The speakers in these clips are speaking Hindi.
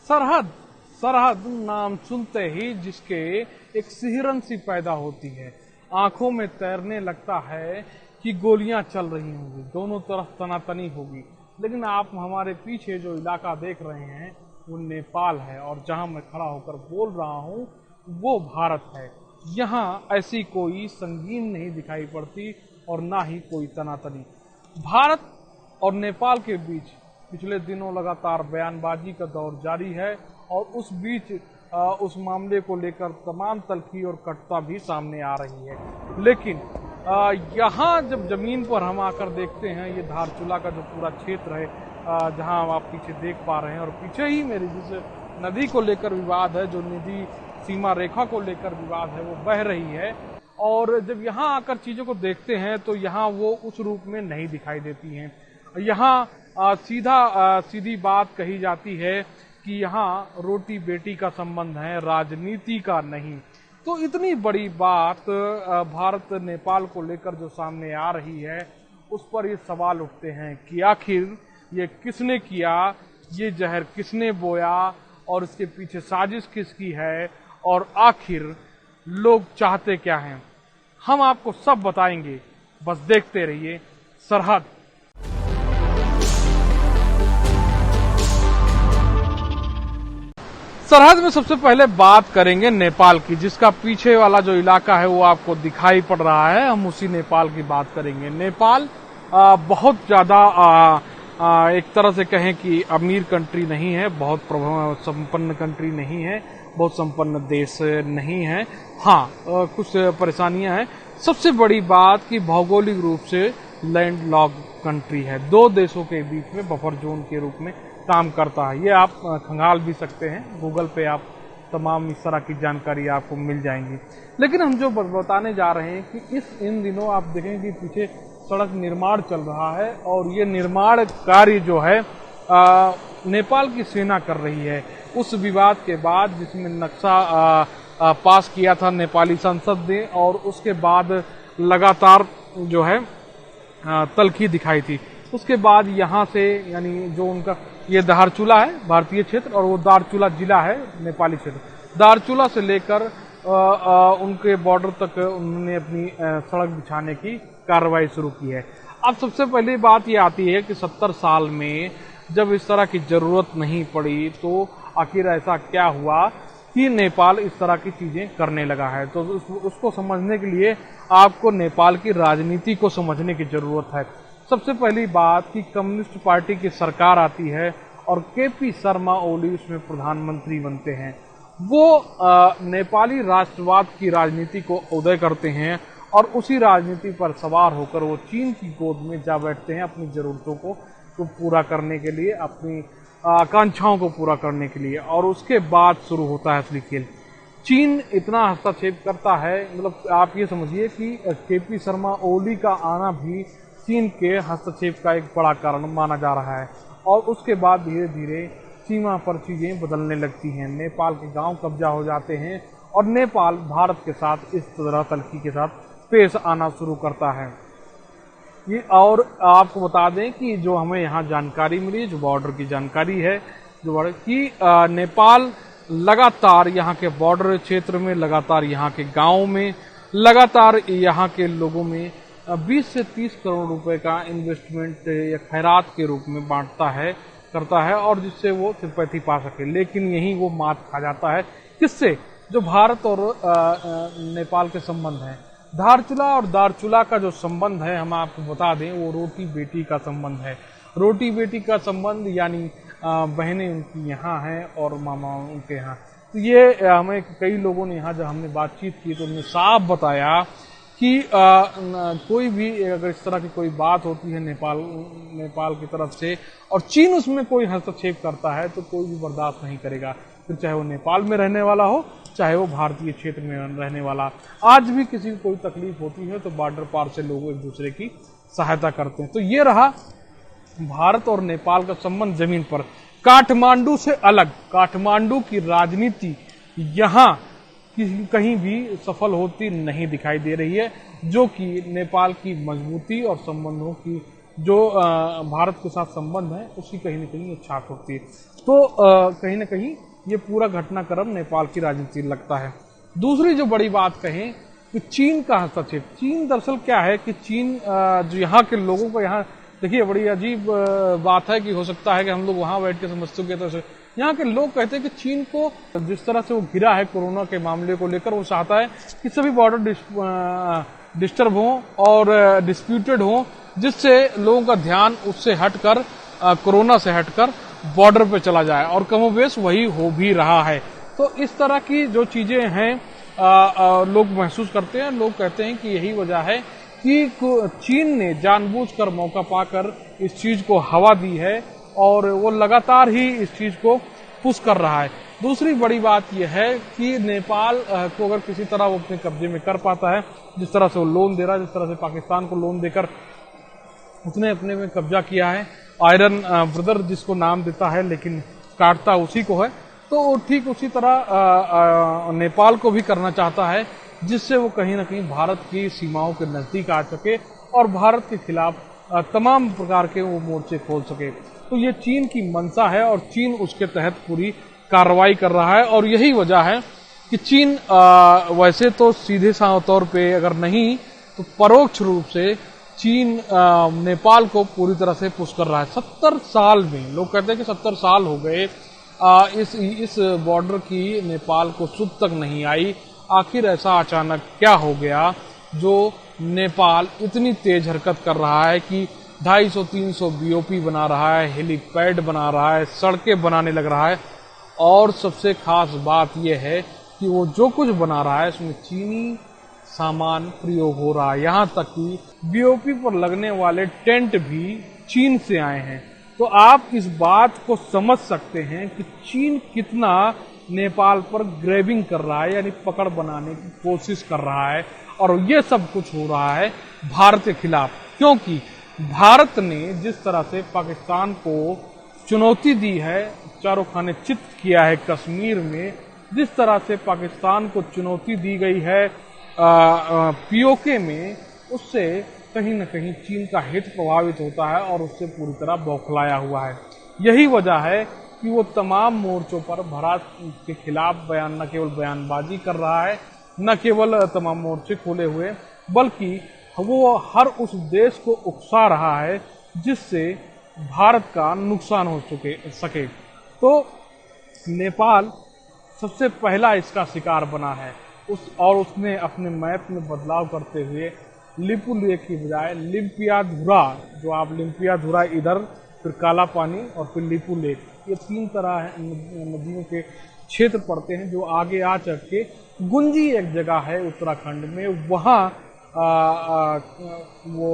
सरहद सरहद नाम सुनते ही जिसके एक सिहरन सी पैदा होती है, आंखों में तैरने लगता है कि गोलियां चल रही होंगी, दोनों तरफ तनातनी होगी। लेकिन आप हमारे पीछे जो इलाका देख रहे हैं वो नेपाल है, और जहां मैं खड़ा होकर बोल रहा हूं वो भारत है। यहाँ ऐसी कोई संगीन नहीं दिखाई पड़ती और ना ही कोई तनातनी। भारत और नेपाल के बीच पिछले दिनों लगातार बयानबाजी का दौर जारी है, और उस बीच उस मामले को लेकर तमाम तल्खी और कटुता भी सामने आ रही है। लेकिन यहाँ जब जमीन पर हम आकर देखते हैं, ये धारचूला का जो पूरा क्षेत्र है जहाँ आप पीछे देख पा रहे हैं, और पीछे ही मेरी जिस नदी को लेकर विवाद है, जो नदी सीमा रेखा को लेकर विवाद है, वो बह रही है। और जब यहाँ आकर चीजों को देखते हैं तो यहाँ वो उस रूप में नहीं दिखाई देती हैं। यहाँ सीधी बात कही जाती है कि यहाँ रोटी बेटी का संबंध है, राजनीति का नहीं। तो इतनी बड़ी बात भारत नेपाल को लेकर जो सामने आ रही है, उस पर ये सवाल उठते हैं कि आखिर ये किसने किया, ये जहर किसने बोया, और इसके पीछे साजिश किसकी है, और आखिर लोग चाहते क्या हैं। हम आपको सब बताएंगे, बस देखते रहिए सरहद। सरहद में सबसे पहले बात करेंगे नेपाल की, जिसका पीछे वाला जो इलाका है वो आपको दिखाई पड़ रहा है। हम उसी नेपाल की बात करेंगे। नेपाल बहुत ज्यादा एक तरह से कहें कि अमीर कंट्री नहीं है, बहुत संपन्न कंट्री नहीं है, बहुत संपन्न देश नहीं है। हाँ, कुछ परेशानियां हैं। सबसे बड़ी बात कि भौगोलिक रूप से लैंड लॉक कंट्री है, दो देशों के बीच में बफर जोन के रूप में काम करता है। ये आप खंगाल भी सकते हैं, गूगल पे आप तमाम इस तरह की जानकारी आपको मिल जाएंगी। लेकिन हम जो बताने जा रहे हैं कि इन दिनों आप देखेंगे कि पीछे सड़क निर्माण चल रहा है, और ये निर्माण कार्य जो है नेपाल की सेना कर रही है। उस विवाद के बाद जिसमें नक्शा पास किया था नेपाली संसद ने, और उसके बाद लगातार जो है तल्खी दिखाई थी। उसके बाद यहाँ से, यानी जो उनका ये धारचूला है भारतीय क्षेत्र, और वो दारचूला जिला है नेपाली क्षेत्र। दारचूला से लेकर उनके बॉर्डर तक उन्होंने अपनी सड़क बिछाने की कार्रवाई शुरू की है। अब सबसे पहली बात ये आती है कि 70 साल में जब इस तरह की जरूरत नहीं पड़ी, तो आखिर ऐसा क्या हुआ कि नेपाल इस तरह की चीजें करने लगा है। तो उसको समझने के लिए आपको नेपाल की राजनीति को समझने की जरूरत है। सबसे पहली बात कि कम्युनिस्ट पार्टी की सरकार आती है, और केपी शर्मा ओली उसमें प्रधानमंत्री बनते हैं। वो नेपाली राष्ट्रवाद की राजनीति को उदय करते हैं, और उसी राजनीति पर सवार होकर वो चीन की गोद में जा बैठते हैं अपनी जरूरतों को पूरा करने के लिए, अपनी आकांक्षाओं को पूरा करने के लिए। और उसके बाद शुरू होता है असली खेल। चीन इतना हस्तक्षेप करता है, मतलब आप ये समझिए कि केपी शर्मा ओली का आना भी चीन के हस्तक्षेप का एक बड़ा कारण माना जा रहा है। और उसके बाद धीरे धीरे सीमा पर चीजें बदलने लगती हैं, नेपाल के गांव कब्जा हो जाते हैं, और नेपाल भारत के साथ इस तरह तल्खी के साथ पेश आना शुरू करता है। ये और आपको बता दें कि जो हमें यहाँ जानकारी मिली, जो बॉर्डर की जानकारी है, जो बॉर्डर की नेपाल लगातार यहाँ के बॉर्डर क्षेत्र में, लगातार यहाँ के गाँव में, लगातार यहाँ के लोगों में 20 से 30 करोड़ रुपए का इन्वेस्टमेंट या खैरात के रूप में करता है, और जिससे वो सिंपैथी पा सके। लेकिन यही वो मात खा जाता है। किससे? जो भारत और नेपाल के संबंध हैं। धारचूला और दारचूला का जो संबंध है, हम आपको बता दें, वो रोटी बेटी का संबंध है। रोटी बेटी का संबंध यानी बहनें उनकी यहाँ हैं और मामा उनके यहाँ। तो ये हमें कई लोगों ने यहाँ जब हमने बातचीत की तो उन्होंने साफ बताया कि कोई भी अगर इस तरह की कोई बात होती है नेपाल की तरफ से, और चीन उसमें कोई हस्तक्षेप करता है, तो कोई भी बर्दाश्त नहीं करेगा, फिर चाहे वो नेपाल में रहने वाला हो, चाहे वो भारतीय क्षेत्र में रहने वाला। आज भी किसी को कोई तकलीफ होती है तो बॉर्डर पार से लोग एक दूसरे की सहायता करते हैं। तो ये रहा भारत और नेपाल का संबंध जमीन पर। काठमांडू से अलग, काठमांडू की राजनीति यहाँ कहीं भी सफल होती नहीं दिखाई दे रही है, जो कि नेपाल की मजबूती और संबंधों की जो भारत के साथ संबंध है उसकी कहीं न कहीं छाप होती है। तो कहीं न कहीं ये पूरा घटनाक्रम नेपाल की राजनीति लगता है। दूसरी जो बड़ी बात कहें कि चीन का हस्तक्षेप। चीन दरअसल क्या है कि चीन जो यहाँ के लोगों को, यहाँ देखिए बड़ी अजीब बात है कि हो सकता है कि हम लोग वहां बैठ के समझते हो तो यहाँ के लोग कहते हैं कि चीन को जिस तरह से वो घिरा है कोरोना के मामले को लेकर, वो चाहता है कि सभी बॉर्डर डिस्टर्ब हो और डिस्प्यूटेड हो, जिससे लोगों का ध्यान उससे हटकर कोरोना से हटकर बॉर्डर पे चला जाए, और कमोबेश वही हो भी रहा है। तो इस तरह की जो चीजें हैं लोग महसूस करते हैं। लोग कहते हैं कि यही वजह है कि चीन ने जानबूझकर मौका पाकर इस चीज को हवा दी है और वो लगातार ही इस चीज को पुश कर रहा है। दूसरी बड़ी बात यह है कि नेपाल को अगर किसी तरह वो अपने कब्जे में कर पाता है, जिस तरह से वो लोन दे रहा है, जिस तरह से पाकिस्तान को लोन देकर उसने अपने में कब्जा किया है, आयरन ब्रदर जिसको नाम देता है लेकिन काटता उसी को है, तो ठीक उसी तरह नेपाल को भी करना चाहता है, जिससे वो कहीं ना कहीं भारत की सीमाओं के नजदीक आ सके और भारत के खिलाफ तमाम प्रकार के वो मोर्चे खोल सके। तो ये चीन की मंशा है और चीन उसके तहत पूरी कार्रवाई कर रहा है। और यही वजह है कि चीन वैसे तो सीधे तौर पे अगर नहीं तो परोक्ष रूप से चीन नेपाल को पूरी तरह से पुश कर रहा है। 70 साल में, लोग कहते हैं कि 70 साल हो गए इस बॉर्डर की नेपाल को सुध तक नहीं आई। आखिर ऐसा अचानक क्या हो गया जो नेपाल इतनी तेज हरकत कर रहा है कि 250-300 बीओपी बना रहा है, हेलीपैड बना रहा है, सड़कें बनाने लग रहा है। और सबसे खास बात यह है कि वो जो कुछ बना रहा है उसमें चीनी सामान प्रयोग हो रहा है। यहाँ तक कि बीओपी पर लगने वाले टेंट भी चीन से आए हैं। तो आप इस बात को समझ सकते हैं कि चीन कितना नेपाल पर ग्रैबिंग कर रहा है, यानी पकड़ बनाने की कोशिश कर रहा है। और ये सब कुछ हो रहा है भारत के खिलाफ, क्योंकि भारत ने जिस तरह से पाकिस्तान को चुनौती दी है, चारों खाने चित किया है कश्मीर में, जिस तरह से पाकिस्तान को चुनौती दी गई है पीओके में, उससे कहीं न कहीं चीन का हित प्रभावित होता है और उससे पूरी तरह बौखलाया हुआ है। यही वजह है कि वो तमाम मोर्चों पर भारत के खिलाफ बयान, न केवल बयानबाजी कर रहा है, न केवल तमाम मोर्चे खोले हुए, बल्कि वो हर उस देश को उकसा रहा है जिससे भारत का नुकसान हो सके। तो नेपाल सबसे पहला इसका शिकार बना है उसने अपने मैप में बदलाव करते हुए लिपू लेक की बजाय लिम्पियाधुरा, जो आप लिम्पियाधुरा इधर, फिर काला पानी और फिर लिपू लेक, ये 3 तरह नदियों के क्षेत्र पड़ते हैं जो आगे आ चढ़ के गुंजी एक जगह है उत्तराखंड में, वहाँ वो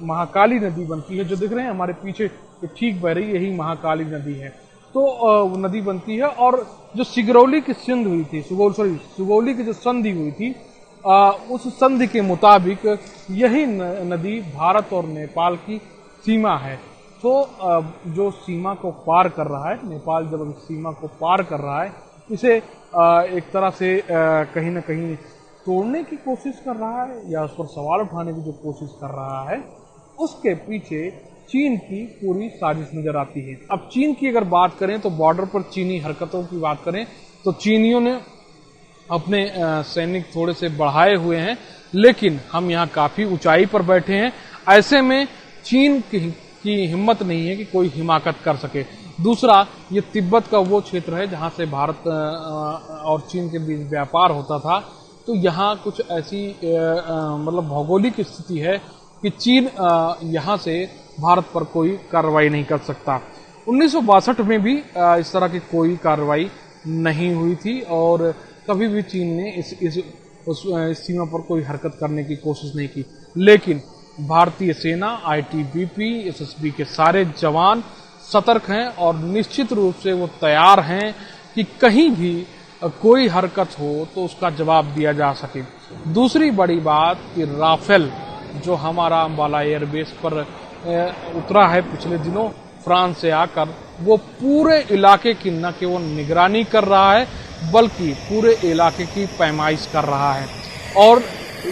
महाकाली नदी बनती है। जो दिख रहे हैं हमारे पीछे ठीक बह रही, यही महाकाली नदी है। तो नदी बनती है और जो सिगरौली की सिंध हुई थी, सुगौली की जो संधि हुई थी, उस संधि के मुताबिक यही नदी भारत और नेपाल की सीमा है। तो जो सीमा को पार कर रहा है नेपाल, जब सीमा को पार कर रहा है, इसे एक तरह से कहीं ना कहीं तोड़ने की कोशिश कर रहा है या उस पर सवाल उठाने की जो कोशिश कर रहा है, उसके पीछे चीन की पूरी साजिश नजर आती है। अब चीन की अगर बात करें तो बॉर्डर पर चीनी हरकतों की बात करें तो चीनियों ने अपने सैनिक थोड़े से बढ़ाए हुए हैं, लेकिन हम यहाँ काफी ऊंचाई पर बैठे हैं। ऐसे में चीन की हिम्मत नहीं है कि कोई हिमाकत कर सके। दूसरा, ये तिब्बत का वो क्षेत्र है जहाँ से भारत और चीन के बीच व्यापार होता था। तो यहाँ कुछ ऐसी मतलब भौगोलिक स्थिति है कि चीन यहाँ से भारत पर कोई कार्रवाई नहीं कर सकता। 1962 में भी इस तरह की कोई कार्रवाई नहीं हुई थी और कभी भी चीन ने इस सीमा पर कोई हरकत करने की कोशिश नहीं की। लेकिन भारतीय सेना, आईटीबीपी, एसएसबी के सारे जवान सतर्क हैं और निश्चित रूप से वो तैयार हैं कि कहीं भी कोई हरकत हो तो उसका जवाब दिया जा सके। दूसरी बड़ी बात कि राफेल जो हमारा अम्बाला एयरबेस पर उतरा है पिछले दिनों फ्रांस से आकर, वो पूरे इलाके की न केवल निगरानी कर रहा है बल्कि पूरे इलाके की पैमाइश कर रहा है और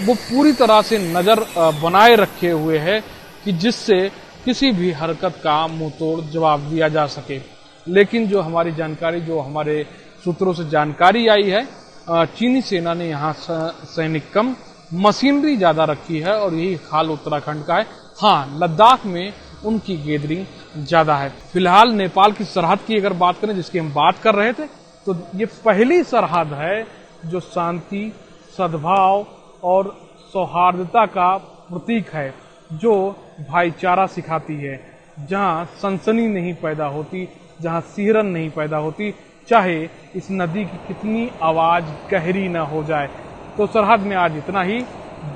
वो पूरी तरह से नजर बनाए रखे हुए है कि जिससे किसी भी हरकत का मुंह तोड़ जवाब दिया जा सके। लेकिन जो हमारी जानकारी, जो हमारे सूत्रों से जानकारी आई है, चीनी सेना ने यहाँ सैनिक कम, मशीनरी ज्यादा रखी है और यही हाल उत्तराखंड का है। हाँ, लद्दाख में उनकी गैदरिंग ज्यादा है। फिलहाल नेपाल की सरहद की अगर बात करें, जिसकी हम बात कर रहे थे, तो ये पहली सरहद है जो शांति, सद्भाव और सौहार्दता का प्रतीक है, जो भाईचारा सिखाती है, जहां सनसनी नहीं पैदा होती, जहां सिहरन नहीं पैदा होती, चाहे इस नदी की कितनी आवाज गहरी ना हो जाए। तो सरहद में आज इतना ही।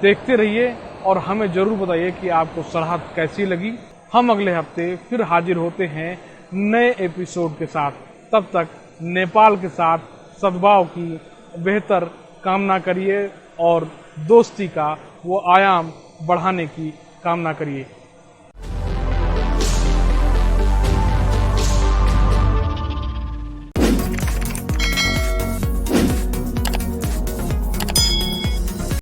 देखते रहिए और हमें जरूर बताइए कि आपको सरहद कैसी लगी। हम अगले हफ्ते फिर हाजिर होते हैं नए एपिसोड के साथ। तब तक नेपाल के साथ सद्भाव की बेहतर कामना करिए और दोस्ती का वो आयाम बढ़ाने की कामना करिए।